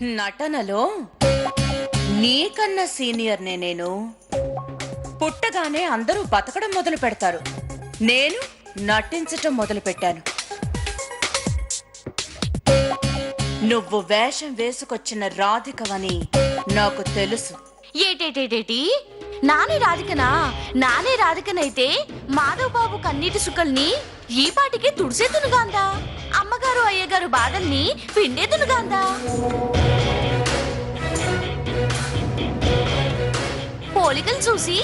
నటనలో నీకన్నా సీనియర్నే నేను. పుట్టగానే అందరూ బతకడం మొదలు పెడతారు, నేను నటించటం మొదలు పెట్టాను. నువ్వు వేషం వేసుకొచ్చిన రాధికవని నాకు తెలుసు. ఏటేటేటేటి నానే రాధికనా? నానే రాధికనైతే మాధవ్ బాబు కన్నీటి సుకల్ని ఈ పాటికి తుడిసేదునుగాందా, అమ్మగారు అయ్యగారు బాధల్ని పిండేదునుగాందా. పోలికలు చూసి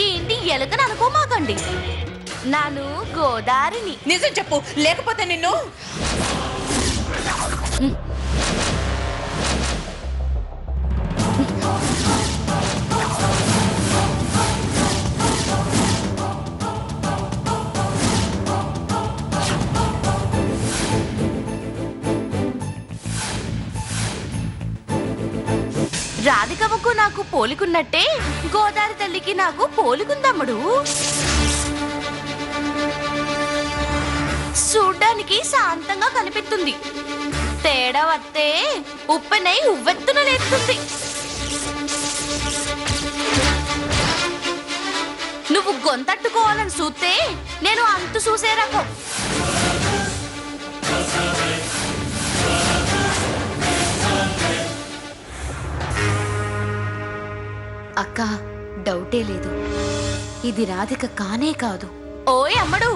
ఏంటి ఎలకని అనుకోమాకండి. నాను గోదారిని. నిజం చెప్పు, లేకపోతే నిన్ను. రాధికమ్మకు నాకు పోలికున్నట్టే గోదావరి తల్లికి నాకు పోలికుందమ్ముడు. చూడ్డానికి శాంతంగా కనిపిస్తుంది, తేడా వస్తే ఉప్పెనై ఉవ్వెత్తున లేస్తుంది. నువ్వు గొంతట్టుకోవాలని చూస్తే నేను అంతు చూసే రకం. అక్క, డౌటే లేదు, ఇది రాధిక కానే కాదు. ఓయ్ అమ్మడు,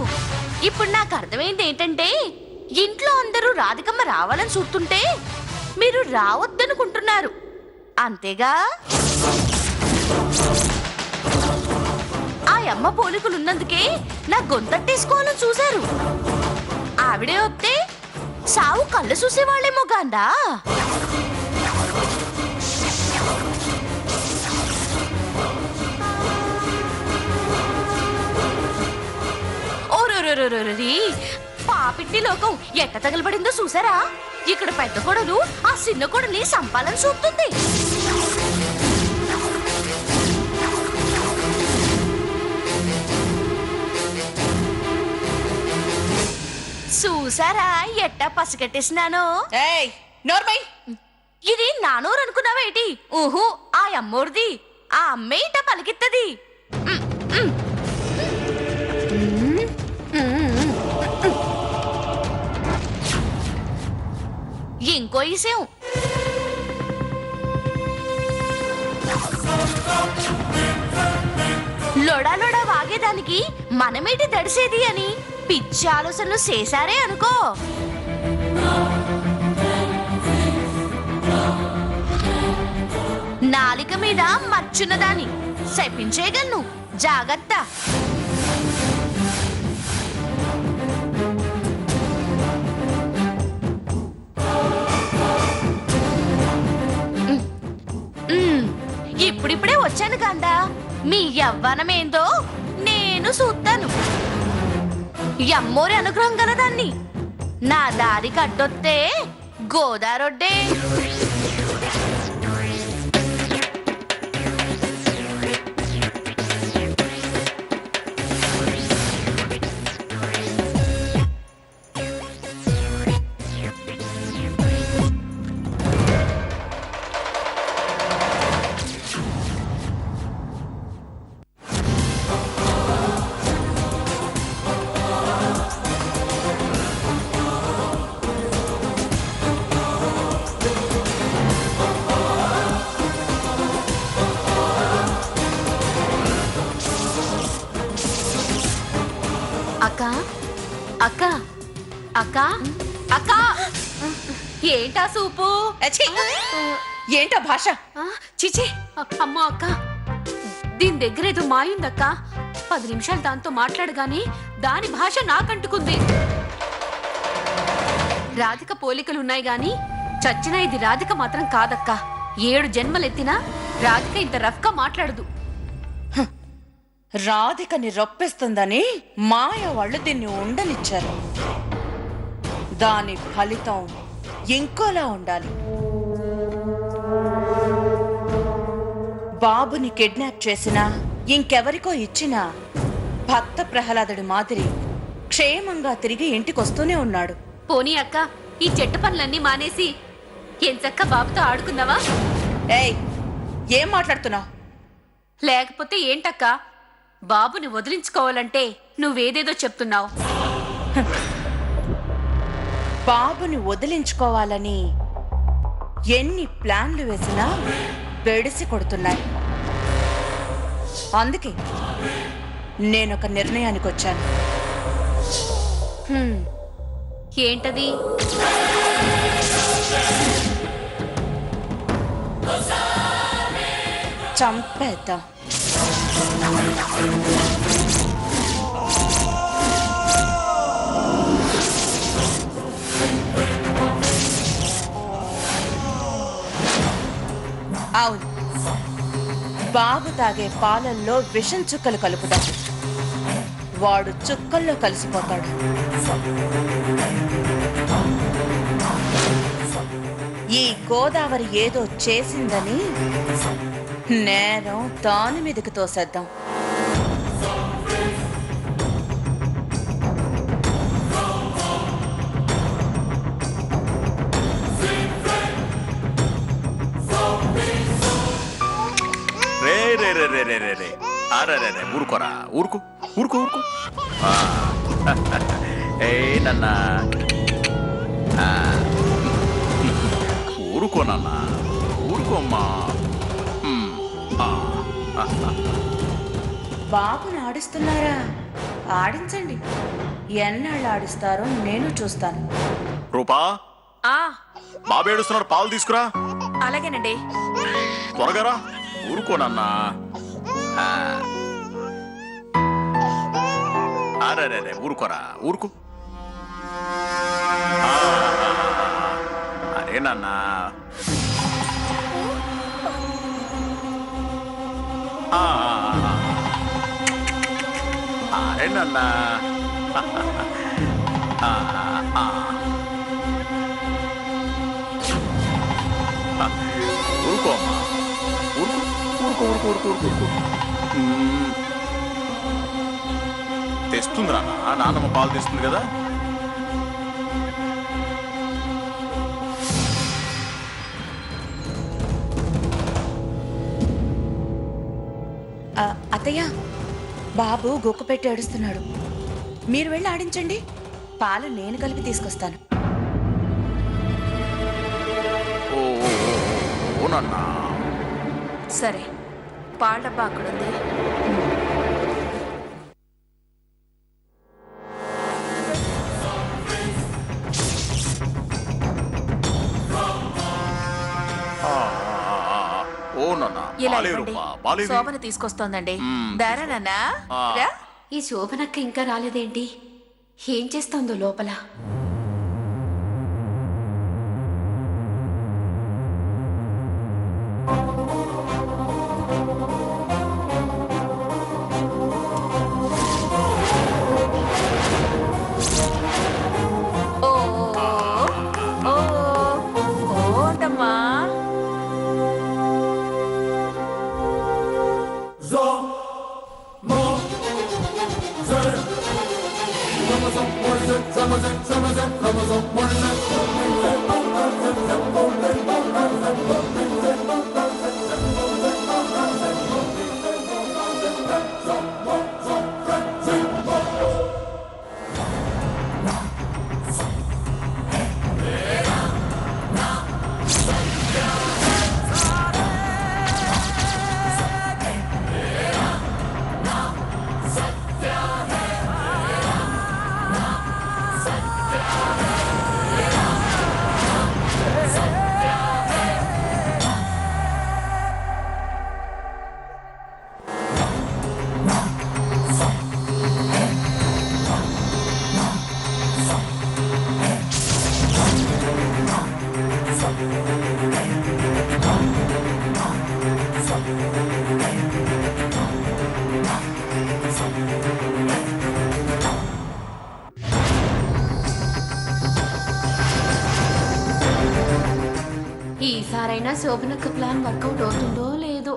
ఇప్పుడు నాకు అర్థమైంది ఏంటంటే, ఇంట్లో అందరూ రాధికమ్మ రావాలని చూస్తుంటే మీరు రావద్దనుకుంటున్నారు, అంతేగా? ఆ అమ్మ పోలికలున్నందుకే నా గొంతట్టేసుకోవాలని చూశారు. ఆవిడే వస్తే సావు కళ్ళు చూసేవాళ్ళేమో గాందా. పాపిట్టి లోకం ఎట్ట తగలబడిందో చూసారా? ఇక్కడ పెద్ద కొడలు ఆ చిన్న కొడని సంపాలని చూస్తుంది. చూసారా ఎట్ట పసిగట్టేసినానో? ఇది నానోరు అనుకున్నావేటి? ఊహు, ఆ అమ్మోడిది. ఆ అమ్మే ఇట్ట పలికిత్తది. ఇంకో విషయం, లొడా లొడా వాగేదానికి మనమేటి తడిసేది అని పిచ్చి ఆలోచనలు చేశారే అనుకో. నాలిక మీద మచ్చున్నదాన్ని శపించేయగలను, జాగ్రత్త. ఇప్పుడిప్పుడే వచ్చాను కాందా, మీ యవ్వనమేందో నేను చూస్తాను. యమ్మోరి అనుగ్రహం గలదాన్ని, నా దారికి అడ్డొత్తే గోదారొడ్డే. అక్క, అక్క, అక్క, అక్క, ఏంటా సూపు? ఏంటా భాష? చిచి, అమ్మో అక్క, దీని దగ్గర ఏదో మాయుందక్క. 10 నిమిషాలు దాంతో మాట్లాడగానే దాని భాష నాకంటుకుంది. రాధిక పోలికలున్నాయి గాని చచ్చిన ఇది రాధిక మాత్రం కాదక్క. 7 జన్మలెత్తినా రాధిక ఇంత రఫ్గా మాట్లాడదు. రాధికని రొప్పిస్తుందని మాయ వాళ్ళు దీన్ని ఉండనిచ్చారు. దాని ఫలితం ఇంకోలా ఉండాలి. బాబుని కిడ్నాప్ చేసినా ఇంకెవరికో ఇచ్చినా భక్త ప్రహ్లాదుడి మాదిరి క్షేమంగా తిరిగి ఇంటికొస్తూనే ఉన్నాడు. పోనీ అక్క, ఈ చెట్టు పనులన్నీ మానేసి ఎంచక్క బాబుతో ఆడుకుందావా? ఏయ్, ఏం మాట్లాడుతున్నావు? లేకపోతే ఏంటక్క? బాబుని వదిలించుకోవాలంటే నువ్వేదేదో చెప్తున్నావు. బాబుని వదిలించుకోవాలని ఎన్ని ప్లాన్లు వేసినా బెడిసి కొడుతున్నాయి. అందుకే నేనొక నిర్ణయానికి వచ్చాను. ఏంటది? చంపేద్దాం. అవును, బాబు తాగే పాలల్లో విషం చుక్కలు కలుపుదాం. వాడు చుక్కల్లో కలిసిపోతాడు. ఈ గోదావరి ఏదో చేసిందని నేరం దాని మీదకి తోసేద్దాం. ఊరుకోరా, ఊరుకు ఊరుకు ఊరుకు. ఏ నన్నా, ఊరుకోనన్నా, ఊరుకోమ్మా. బాబుని ఆడిస్తున్నారా? ఆడించండి. ఎన్నాళ్ళు ఆడిస్తారో నేను చూస్తాను. రూపా, ఆ బాబు ఏడుస్తున్నాడు, పాలు తీసుకురా. అలాగేనండి. త్వరగా రా. ఊరుకోనన్నా. అరే ఊరుకోరా, ఊరుకు. అరే నాన్నా, అరే నాన్నా, ఊరుకో అమ్మా, ఊరుకు ఊరుకు ఊరుకు ఊరుకు ఊరుకు ఊరుకు. తెస్తుంది నాన్న, నాన్నమ్మ పాలు తెస్తుంది కదా. అత్తయ్య, బాబు గొక్కు పెట్టి ఏడుస్తున్నాడు. మీరు వెళ్ళి ఆడించండి. పాలు నేను కలిపి తీసుకొస్తాను. ఓ నాన్న. సరే, పాల డబ్బా అక్కడుంది. ఇలా ఇవ్వండి. శోభన తీసుకొస్తోందండి. దారా నాన్నా, రా. ఈ శోభనక్క ఇంకా రాలేదేంటి? ఏం చేస్తోందో లోపల? ఓ ఓ ఓటమ్మా. ఈసారైనా శోభనక్క ప్లాన్ వర్కౌట్ అవుతుందో లేదో.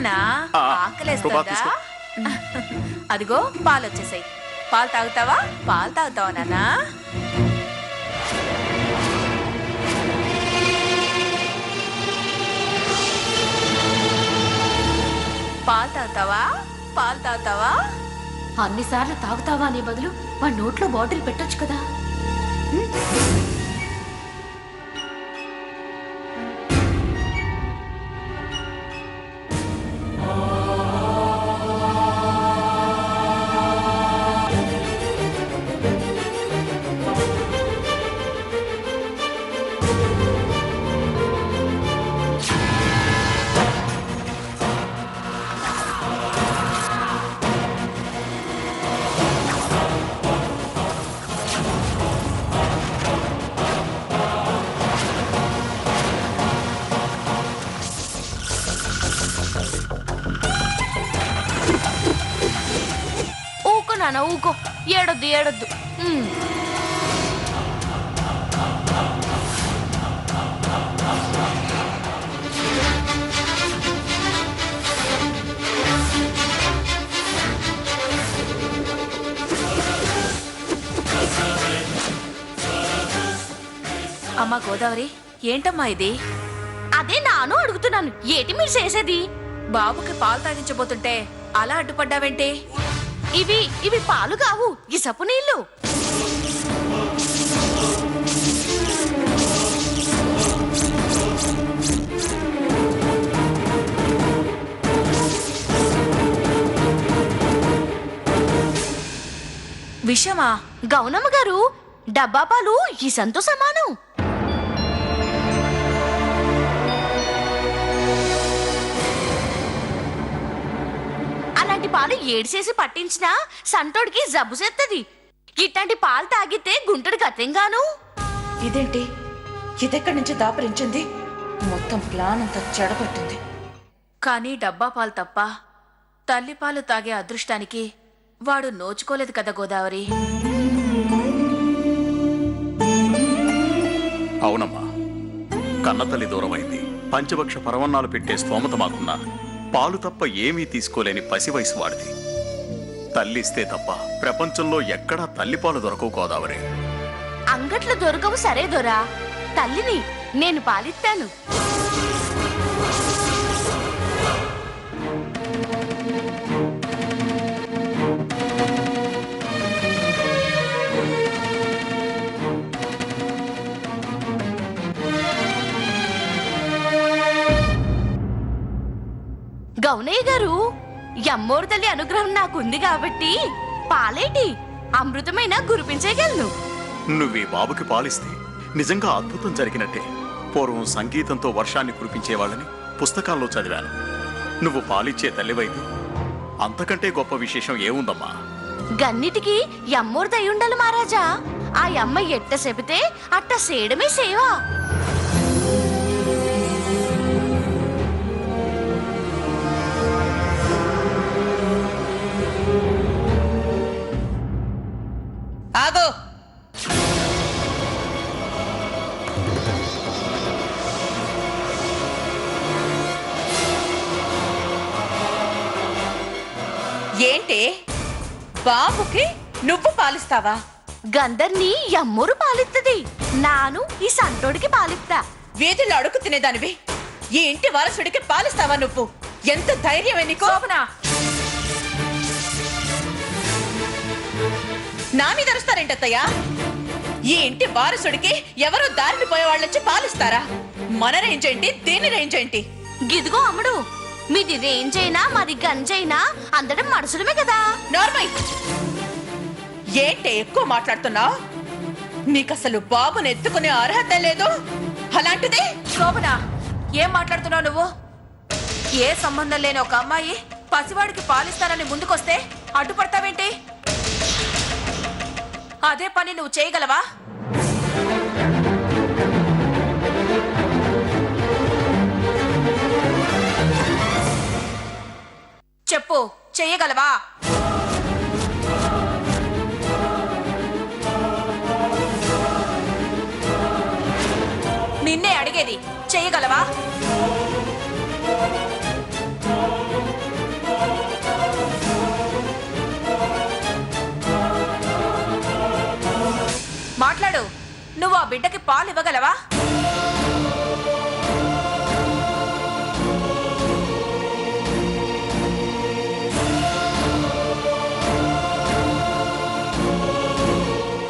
నానా ఆ, ప్రభా, ఆకలేస్తుందా తీసుకో. అదిగో పాలు వచ్చేసాయి. పాలు తాగుతావా? పాలు తాగుతావా నానా? పాలు తాగుతావా? పాలు తాగుతావా? అన్నిసార్లు తాగుతావా అనే బదులు వాడి నోట్లో బాటిల్ పెట్టొచ్చు కదా. ఊకో నాన్న ఊకో, ఏడొద్దు ఏడొద్దు. అమ్మా గోదావరి, ఏంటమ్మా ఇది? అదే నాను అడుగుతున్నాను, ఏటి మీరు చేసేది? బాబుకి పాలు తాగించబోతుంటే అలా అడ్డుపడ్డావేంటి? ఇవి ఇవి పాలు కావు, ఇసపు నీళ్లు. విషమా? గౌనమ్మ గారు, డబ్బా పాలు ఇసంతో సమానం. అలాంటి పాలు ఏడిసేసి పట్టించినా సంటోడికి జబ్బు చేత్తది. ఇట్లాంటి పాలు తాగితే గుంటడి గతెంగాను. ఇదేంటి ఇదెక్కడి నుంచి దాపరించింది? మొత్తం ప్లాన్ అంతా చెడగొట్టింది. కానీ డబ్బా పాలు తప్ప తల్లి పాలు తాగే అదృష్టానికి వాడు నోచుకోలేదు కదా గోదావరి. అవునమ్మా, కన్నతల్లి దూరమైంది. పంచభక్ష పరవన్నాలు పెట్టే స్తోమత మాకున్నా పాలు తప్ప ఏమీ తీసుకోలేని పసి వయసు వాడిది. తల్లిస్తే తప్ప ప్రపంచంలో ఎక్కడా తల్లిపాలు దొరకవు గోదావరి. అంగట్లో దొరకవు సరే దొరా, తల్లిని నేను పాలిస్తాను. గౌనయ్య గారు, యమ్మోరు తల్లి అనుగ్రహం నాకుంది కాబట్టి పాలేటి అమృతమైన కురిపించగలను. నువ్వీ బాబుకి పాలిస్తే నిజంగా అద్భుతం జరిగినట్టే. పూర్వం సంగీతంతో వర్షాన్ని కురిపించేవాళ్ళని పుస్తకాల్లో చదివాను. నువ్వు పాలిచ్చే తల్లివైతే అంతకంటే గొప్ప విశేషం ఏముందమ్మా? గన్నిటికి యమ్మోరు దయ్యుండాలి మహారాజా. ఆ యమ్మ ఎట్ట చెబితే అట్ట సేయడమే సేవ. ఆగో! ఏంటి బాబుకి నువ్వు పాలిస్తావా? గంధర్ని యమ్మోరు పాలిత్తది, నాను ఈ సంటోడికి పాలిత్తా. వీధిలో అడుగు తినేదానివి ఈ ఇంటి వారసుడికి పాలిస్తావా నువ్వు? ఎంత ధైర్యమే నీకు? శోభనా, నా మీద అరుస్తారేంటత్తయ్యా? ఈ ఇంటి వారసుడికి ఎవరో దారిని పోయే వాళ్ళొచ్చి పాలిస్తారా? మన రేంజ్ ఏంటి, దీని రేంజ్ ఏంటి? గిదిగో అమ్ముడు, మీది రేంజ్ అయినా మరి గంజైనా అందరం మనుషులమే కదా. నార్మల్ ఏంటి ఎక్కువ మాట్లాడుతున్నావు? నీకసలు బాబుని ఎత్తుకునే అర్హత లేదు. అలాంటిది శోభనా, ఏం మాట్లాడుతున్నావు నువ్వు? ఏ సంబంధం లేని ఒక అమ్మాయి పసివాడికి పాలిస్తానని ముందుకొస్తే అడ్డుపడతావేంటి? అదే పని నువ్వు చేయగలవా? చెప్పు, చెయ్యగలవా? నిన్నే అడిగేది, చెయ్యగలవా? బిడ్డకి పాలు ఇవ్వగలవా?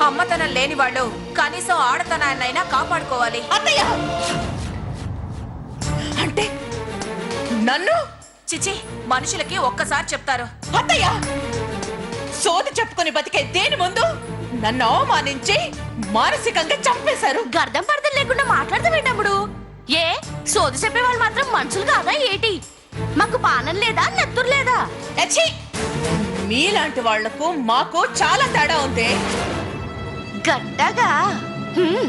అమ్మతనం లేని వాళ్ళు కనీసం ఆడతనాన్నైనా కాపాడుకోవాలి. అత్తయ్య అంటే నన్ను చిచి, మనుషులకి ఒక్కసారి చెప్తారు. అత్తయ్య సోది చెప్పుకొని బతికే దేని ముందు నన్ను అవమానించి మానసికంగా చంపేశారు. గర్దం పడతం లేకుండా మాట్లాడతావేటప్పుడు ఏ సోది చెప్పే వాళ్ళు మాత్రం మనుషులు కాదా ఏటి? మాకు పానం లేదా, నెత్తురు లేదా? అచ్చి! మీలాంటి వాళ్లకు మాకు చాలా తేడా ఉంది. గట్టగా హ్మ్.